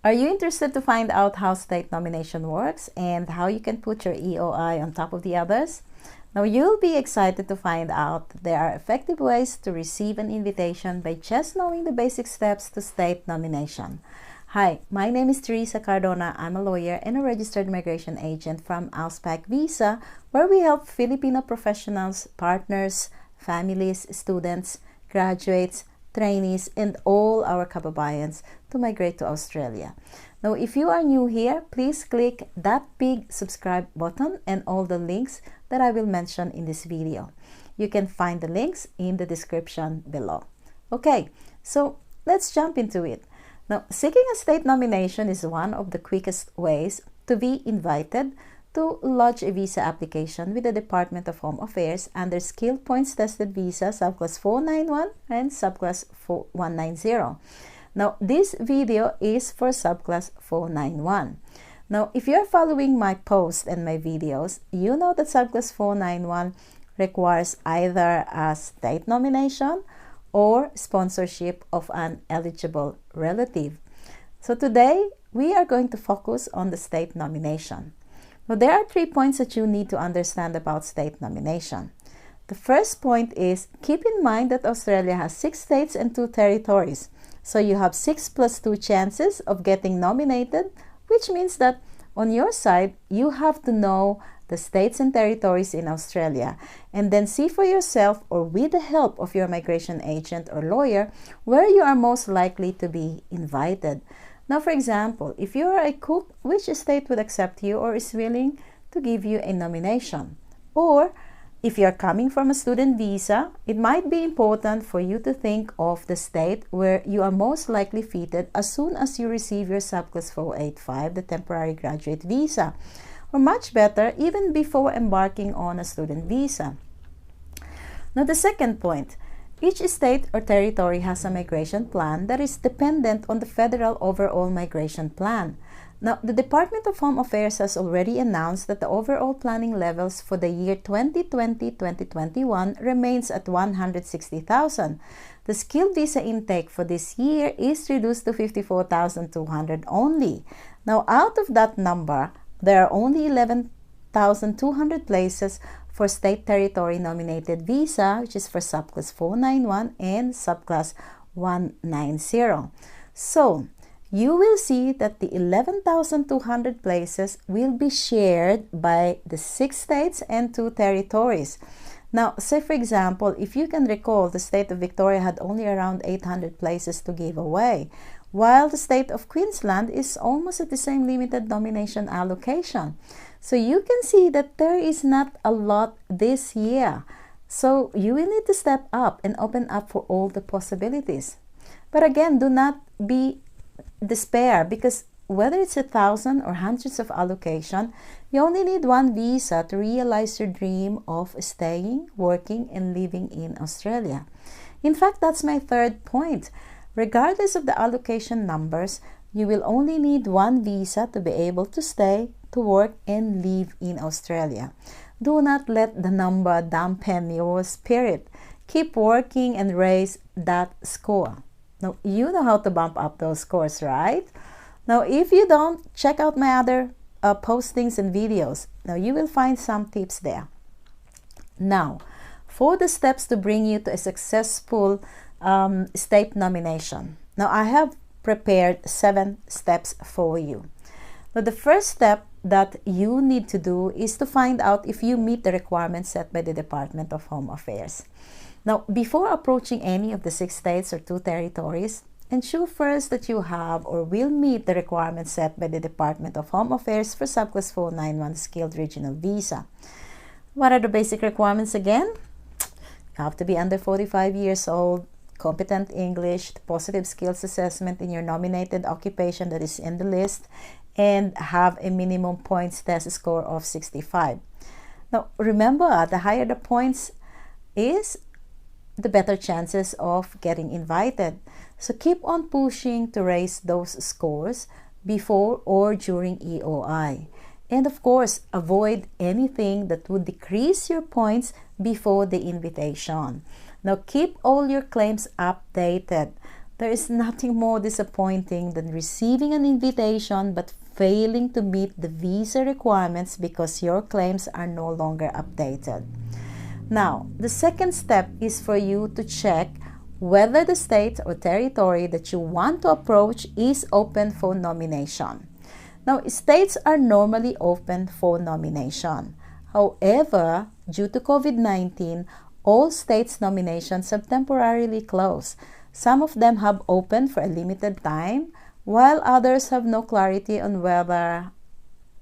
Are you interested to find out how state nomination works and how you can put your EOI on top of the others? Now you'll be excited to find out that there are effective ways to receive an invitation by just knowing the basic steps to state nomination. Hi, my name is Teresa Cardona. I'm a lawyer and a registered migration agent from Auspac Visa, where we help Filipino professionals, partners, families, students, graduates, trainees, and all our kababayans to migrate to Australia. Now, if you are new here, please click that big subscribe button and all the links that I will mention in this video. You can find the links in the description below. Okay, so let's jump into it. Now, seeking a state nomination is one of the quickest ways to be invited to lodge a visa application with the Department of Home Affairs under Skilled Points Tested Visa Subclass 491 and Subclass 190. Now, this video is for Subclass 491. Now, if you're following my posts and my videos, you know that Subclass 491 requires either a state nomination or sponsorship of an eligible relative. So today, we are going to focus on the state nomination. Now, there are 3 points that you need to understand about state nomination. The first point is, keep in mind that Australia has 6 states and 2 territories. So you have 6 plus 2 chances of getting nominated, which means that on your side, you have to know the states and territories in Australia, and then see for yourself or with the help of your migration agent or lawyer where you are most likely to be invited. Now, for example, if you are a cook, which state would accept you or is willing to give you a nomination? Or if you're coming from a student visa, it might be important for you to think of the state where you are most likely fitted as soon as you receive your Subclass 485, the temporary graduate visa, or much better, even before embarking on a student visa. Now, the second point, each state or territory has a migration plan that is dependent on the federal overall migration plan. Now, the Department of Home Affairs has already announced that the overall planning levels for the year 2020-2021 remains at 160,000. The skilled visa intake for this year is reduced to 54,200 only. Now, out of that number, there are only 11,200 places for state territory nominated visa, which is for Subclass 491 and Subclass 190. So, you will see that the 11,200 places will be shared by the 6 states and 2 territories. Now, say for example, if you can recall, the state of Victoria had only around 800 places to give away, while the state of Queensland is almost at the same limited nomination allocation. So you can see that there is not a lot this year. So you will need to step up and open up for all the possibilities. But again, do not be despair, because whether it's 1,000 or hundreds of allocation, you only need one visa to realize your dream of staying, working, and living in Australia. In fact, that's my third point. Regardless of the allocation numbers, you will only need one visa to be able to stay, to work, and live in Australia. Do not let the number dampen your spirit. Keep working and raise that score. Now, you know how to bump up those scores, right? Now, if you don't, check out my other postings and videos. Now, you will find some tips there. Now, for the steps to bring you to a successful state nomination. Now, I have prepared 7 steps for you. Now, the first step that you need to do is to find out if you meet the requirements set by the Department of Home Affairs. Now, before approaching any of the 6 states or 2 territories, ensure first that you have or will meet the requirements set by the Department of Home Affairs for Subclass 491 Skilled Regional Visa. What are the basic requirements again? You have to be under 45 years old, competent English, positive skills assessment in your nominated occupation that is in the list, and have a minimum points test score of 65. Now, remember, the higher the points is, the better chances of getting invited. So keep on pushing to raise those scores before or during EOI. And of course, avoid anything that would decrease your points before the invitation. Now, keep all your claims updated. There is nothing more disappointing than receiving an invitation but failing to meet the visa requirements because your claims are no longer updated. Now, the second step is for you to check whether the state or territory that you want to approach is open for nomination. Now, states are normally open for nomination. However, due to COVID-19, all states' nominations have temporarily closed. Some of them have opened for a limited time, while others have no clarity on whether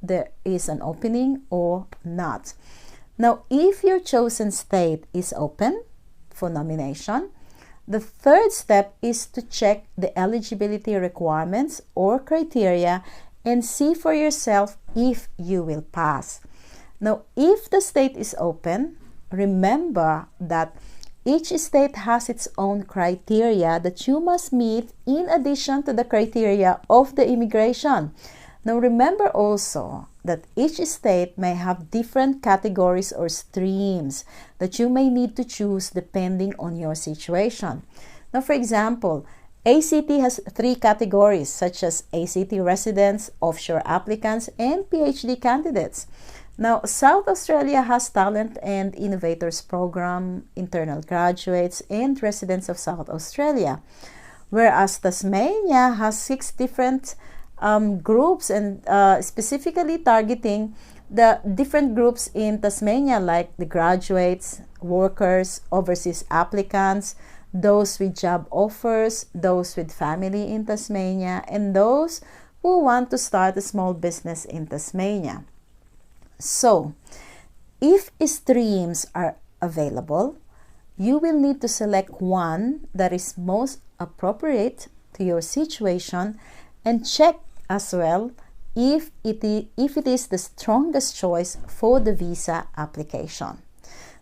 there is an opening or not. Now, if your chosen state is open for nomination, the third step is to check the eligibility requirements or criteria and see for yourself if you will pass. Now, if the state is open, remember that each state has its own criteria that you must meet in addition to the criteria of the immigration. Now, remember also that each state may have different categories or streams that you may need to choose depending on your situation. Now, for example, ACT has 3 categories such as ACT residents, offshore applicants, and PhD candidates. Now, South Australia has Talent and Innovators Program, internal graduates, and residents of South Australia, whereas Tasmania has 6 different groups and specifically targeting the different groups in Tasmania, like the graduates, workers, overseas applicants, those with job offers, those with family in Tasmania, and those who want to start a small business in Tasmania. So, if streams are available, you will need to select one that is most appropriate to your situation and check as well if it is the strongest choice for the visa application.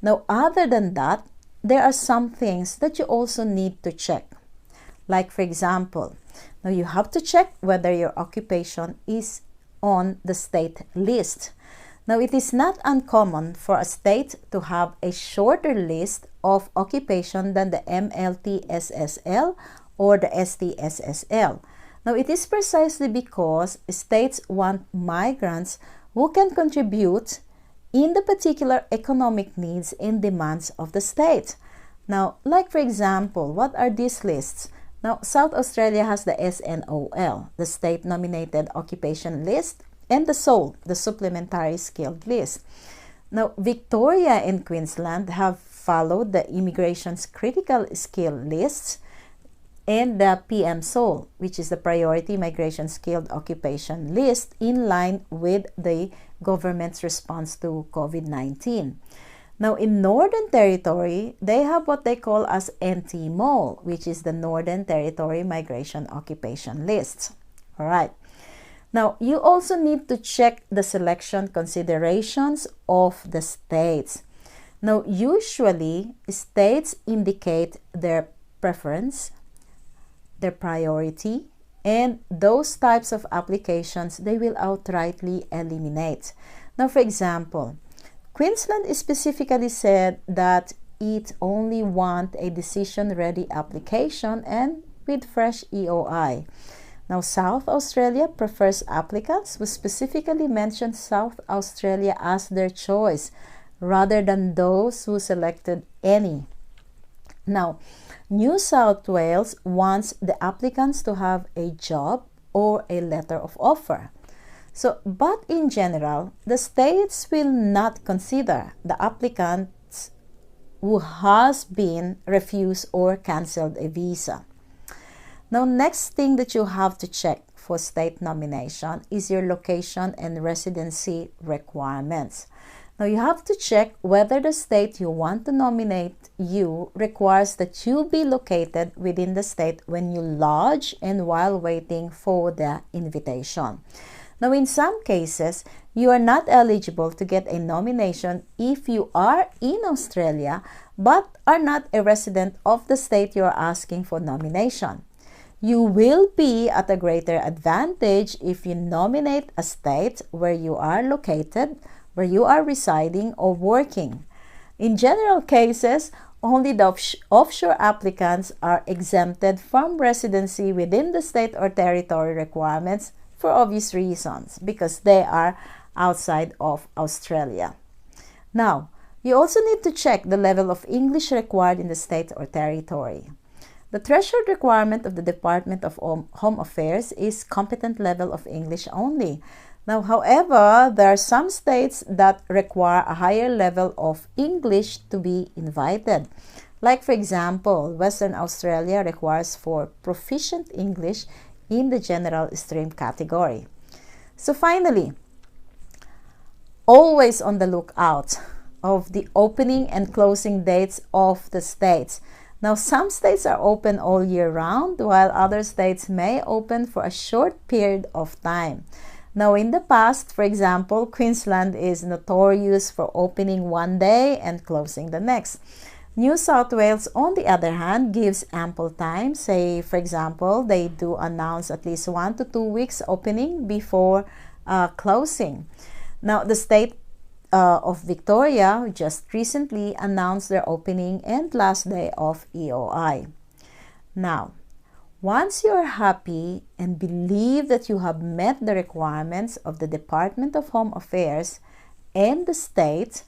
Now, other than that, there are some things that you also need to check. Like, for example, now you have to check whether your occupation is on the state list. Now, it is not uncommon for a state to have a shorter list of occupation than the MLT-SSL or the ST-SSL. Now, it is precisely because states want migrants who can contribute in the particular economic needs and demands of the state. Now, like for example, what are these lists? Now, South Australia has the SNOL, the State Nominated Occupation List, and the SOL, the Supplementary Skilled List. Now, Victoria and Queensland have followed the Immigration's Critical Skill Lists and the PM-SOL, which is the Priority Migration Skilled Occupation List, in line with the government's response to COVID-19. Now, in Northern Territory, they have what they call as NT-MOL, which is the Northern Territory Migration Occupation List. All right. Now, you also need to check the selection considerations of the states. Now, usually, states indicate their preference, their priority, and those types of applications they will outrightly eliminate. Now, for example, Queensland specifically said that it only wants a decision-ready application and with fresh EOI. Now, South Australia prefers applicants who specifically mention South Australia as their choice rather than those who selected any. Now, New South Wales wants the applicants to have a job or a letter of offer. So, but in general, the states will not consider the applicants who has been refused or canceled a visa. Now, next thing that you have to check for state nomination is your location and residency requirements. Now, you have to check whether the state you want to nominate you requires that you be located within the state when you lodge and while waiting for the invitation. Now, in some cases, you are not eligible to get a nomination if you are in Australia but are not a resident of the state you are asking for nomination. You will be at a greater advantage if you nominate a state where you are located, where you are residing or working. In general cases, only the offshore applicants are exempted from residency within the state or territory requirements for obvious reasons, because they are outside of Australia. Now, you also need to check the level of English required in the state or territory. The threshold requirement of the Department of Home Affairs is competent level of English only. Now, however, there are some states that require a higher level of English to be invited. Like, for example, Western Australia requires for proficient English in the general stream category. So finally, always on the lookout of the opening and closing dates of the states. Now, some states are open all year round, while other states may open for a short period of time. Now, in the past, for example, Queensland is notorious for opening one day and closing the next. New South Wales, on the other hand, gives ample time. Say, for example, they do announce at least 1 to 2 weeks opening before closing. Now, the state of Victoria just recently announced their opening and last day of EOI. Now, once you are happy and believe that you have met the requirements of the Department of Home Affairs and the state,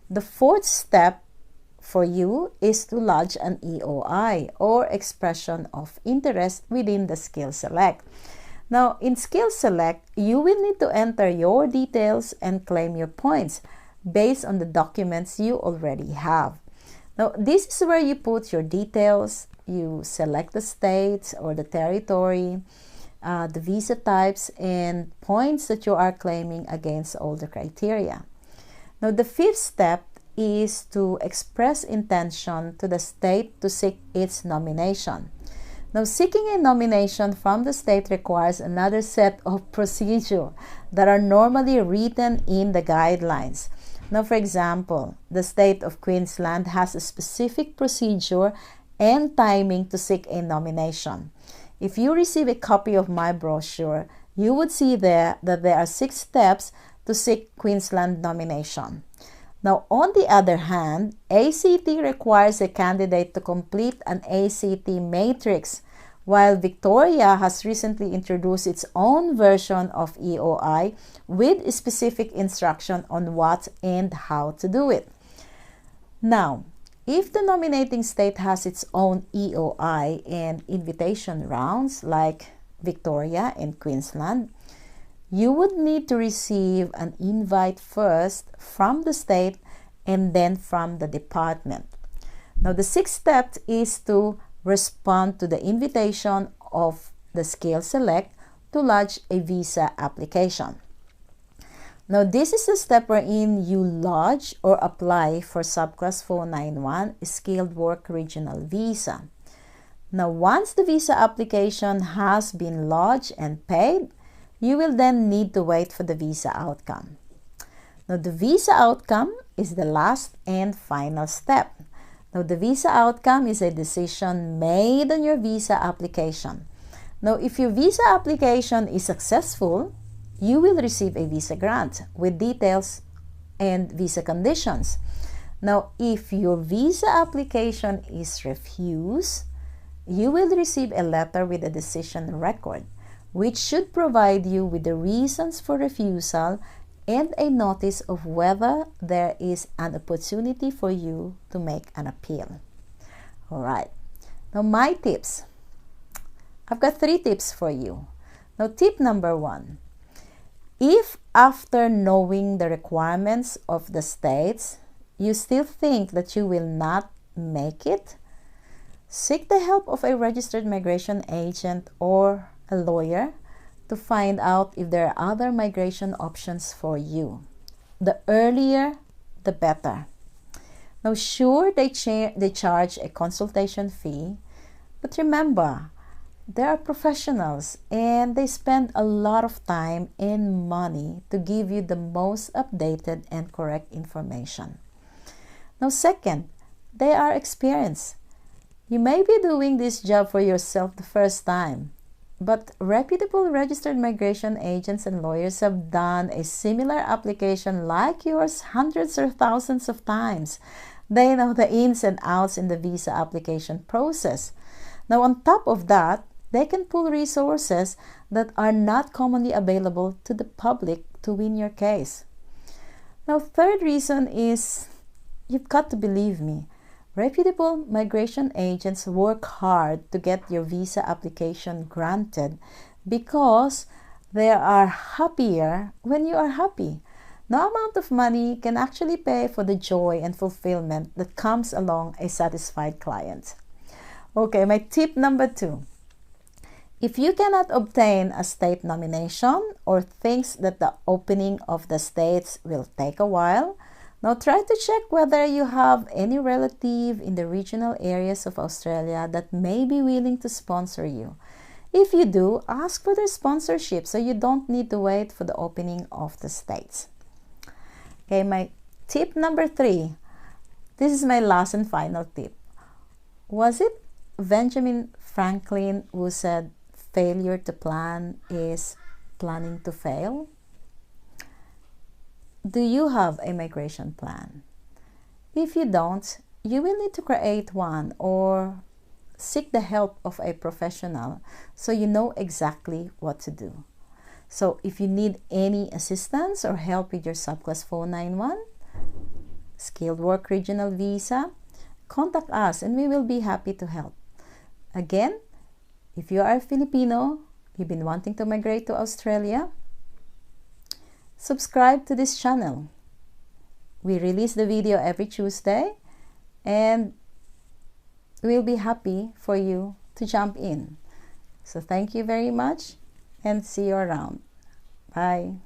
the fourth step for you is to lodge an EOI, or expression of interest, within the Skill Select. Now, in Skill Select, you will need to enter your details and claim your points based on the documents you already have. Now, this is where you put your details. You select the state or the territory, the visa types, and points that you are claiming against all the criteria. Now, the fifth step is to express intention to the state to seek its nomination. Now, seeking a nomination from the state requires another set of procedures that are normally written in the guidelines. Now, for example, the state of Queensland has a specific procedure and timing to seek a nomination. If you receive a copy of my brochure, you would see there that there are 6 steps to seek Queensland nomination. Now, on the other hand, ACT requires a candidate to complete an ACT matrix, while Victoria has recently introduced its own version of EOI with specific instruction on what and how to do it. Now, if the nominating state has its own EOI and invitation rounds, like Victoria and Queensland, you would need to receive an invite first from the state and then from the department. Now, the 6th step is to respond to the invitation of the Skill Select to lodge a visa application. Now, this is the step wherein you lodge or apply for Subclass 491 Skilled Work Regional Visa. Now, once the visa application has been lodged and paid, you will then need to wait for the visa outcome. Now, the visa outcome is the last and final step. Now, the visa outcome is a decision made on your visa application. Now, if your visa application is successful, you will receive a visa grant with details and visa conditions. Now, if your visa application is refused, you will receive a letter with a decision record, which should provide you with the reasons for refusal and a notice of whether there is an opportunity for you to make an appeal. All right. Now, my tips. I've got 3 tips for you. Now, tip number 1. If after knowing the requirements of the states, you still think that you will not make it, seek the help of a registered migration agent or a lawyer to find out if there are other migration options for you. The earlier, the better. Now, sure, they charge a consultation fee, but remember, they are professionals and they spend a lot of time and money to give you the most updated and correct information. Now, second, they are experienced. You may be doing this job for yourself the first time, but reputable registered migration agents and lawyers have done a similar application like yours hundreds or thousands of times. They know the ins and outs in the visa application process. Now, on top of that, they can pull resources that are not commonly available to the public to win your case. Now, third reason is you've got to believe me. Reputable migration agents work hard to get your visa application granted because they are happier when you are happy. No amount of money can actually pay for the joy and fulfillment that comes along a satisfied client. Okay, my tip number 2. If you cannot obtain a state nomination or thinks that the opening of the states will take a while, now try to check whether you have any relative in the regional areas of Australia that may be willing to sponsor you. If you do, ask for their sponsorship so you don't need to wait for the opening of the states. Okay, my tip number 3. This is my last and final tip. Was it Benjamin Franklin who said, failure to plan is planning to fail? Do you have a migration plan? If you don't, you will need to create one or seek the help of a professional so you know exactly what to do. So if you need any assistance or help with your Subclass 491, Skilled Work Regional Visa, contact us and we will be happy to help. Again, if you are a Filipino, you've been wanting to migrate to Australia, subscribe to this channel. We release the video every Tuesday and we'll be happy for you to jump in. So thank you very much and see you around. Bye.